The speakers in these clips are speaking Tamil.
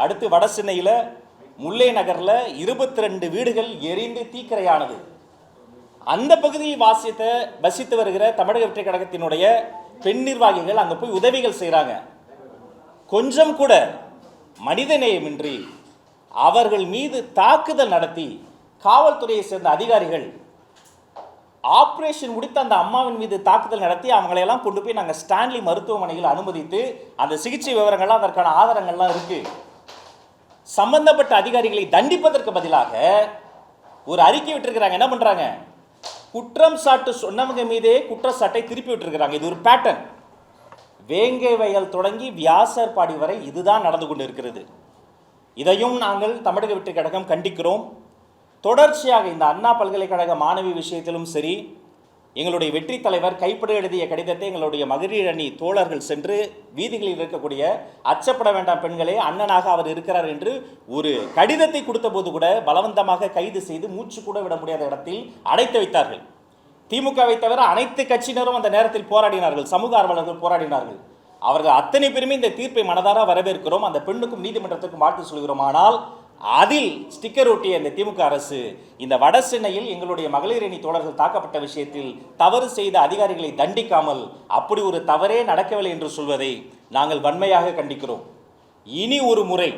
அடுத்து வட சென்னையில் முல்லை நகரில் 22 வீடுகள் எரிந்து தீக்கிரையானது. அந்த பகுதியில் வசித்து வருகிற தமிழக வெற்றி கழகத்தினுடைய பெண் நிர்வாகிகள் அங்கே போய் உதவிகள் செய்கிறாங்க. கொஞ்சம் கூட மனிதநேயமின்றி அவர்கள் மீது தாக்குதல் நடத்தி காவல்துறையை சேர்ந்த அதிகாரிகள் ஆபரேஷன் முடித்து அந்த அம்மாவின் மீது தாக்குதல் நடத்தி அவங்களையெல்லாம் கொண்டு போய் நாங்கள் ஸ்டான்லி மருத்துவமனையில் அனுமதித்து அந்த சிகிச்சை விவரங்கள்லாம் அதற்கான ஆதாரங்கள்லாம் இருக்கு. சம்பந்தப்பட்ட அதிகாரிகளை தண்டிப்பதற்கு பதிலாக ஒரு அறிக்கை விட்டுருக்கிறாங்க. என்ன பண்றாங்க? குற்றம் சாட்டு சொன்னவங்க மீதே குற்றச்சாட்டை திருப்பி விட்டுருக்கிறாங்க. இது ஒரு பேட்டர்ன். வேங்கை வயல் தொடங்கி வியாசர்பாடி வரை இதுதான் நடந்து கொண்டு இருக்கிறது. இதையும் நாங்கள் தமிழக வெற்றி கழகம் கண்டிக்கிறோம். தொடர்ச்சியாக இந்த அண்ணா பல்கலைக்கழக மாணவி விஷயத்திலும் சரி, எங்களுடைய வெற்றி தலைவர் கைப்பட எழுதிய கடிதத்தை எங்களுடைய மகளிர் அணி தோழர்கள் சென்று வீதிகளில் இருக்கக்கூடிய அச்சப்பட வேண்டாம் பெண்களே, அண்ணனாக அவர் இருக்கிறார் என்று ஒரு கடிதத்தை கொடுத்த போது கூட பலவந்தமாக கைது செய்து மூச்சு கூட விட முடியாத இடத்தில் அடைத்து வைத்தார்கள். திமுகவை தவிர அனைத்து கட்சியினரும் அந்த நேரத்தில் போராடினார்கள், சமூக ஆர்வலர்கள் போராடினார்கள். அவர்கள் அத்தனை பேருமே இந்த தீர்ப்பை மனதார வரவேற்கிறோம். அந்த பெண்ணுக்கும் நீதிமன்றத்துக்கும் வாழ்த்து சொல்கிறோம். ஆனால் அதில் ஸ்டிக்கர் ஒட்டிய இந்த திமுக அரசு இந்த வட சென்னையில் எங்களுடைய மகளிர் அணி தோழர்கள் தாக்கப்பட்ட விஷயத்தில் தவறு செய்த அதிகாரிகளை தண்டிக்காமல் அப்படி ஒரு தவறே நடக்கவில்லை என்று சொல்வதை நாங்கள் வன்மையாக கண்டிக்கிறோம். இனி ஒரு முறை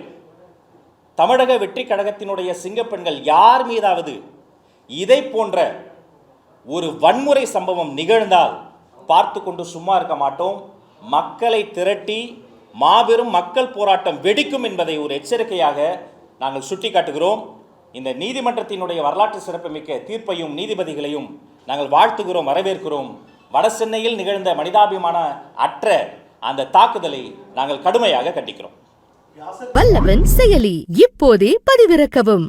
தமிழக வெற்றி கழகத்தினுடைய சிங்கப்பெண்கள் யார் மீதாவது இதை போன்ற ஒரு வன்முறை சம்பவம் நிகழ்ந்தால் பார்த்து கொண்டு சும்மா இருக்க மாட்டோம். மக்களை திரட்டி மாபெரும் மக்கள் போராட்டம் வெடிக்கும் என்பதை ஒரு எச்சரிக்கையாக நாங்கள் சுட்டிக்காட்டுகிறோம். இந்த நீதிமன்றத்தினுடைய வரலாற்று சிறப்புமிக்க தீர்ப்பையும் நீதிபதிகளையும் நாங்கள் வாழ்த்துகிறோம், வரவேற்கிறோம். வட சென்னையில் நிகழ்ந்த மனிதாபிமான அற்ற அந்த தாக்குதலை நாங்கள் கடுமையாக கண்டிக்கிறோம். வல்லவன் செயலி இப்போதே பதிவிறக்கவும்.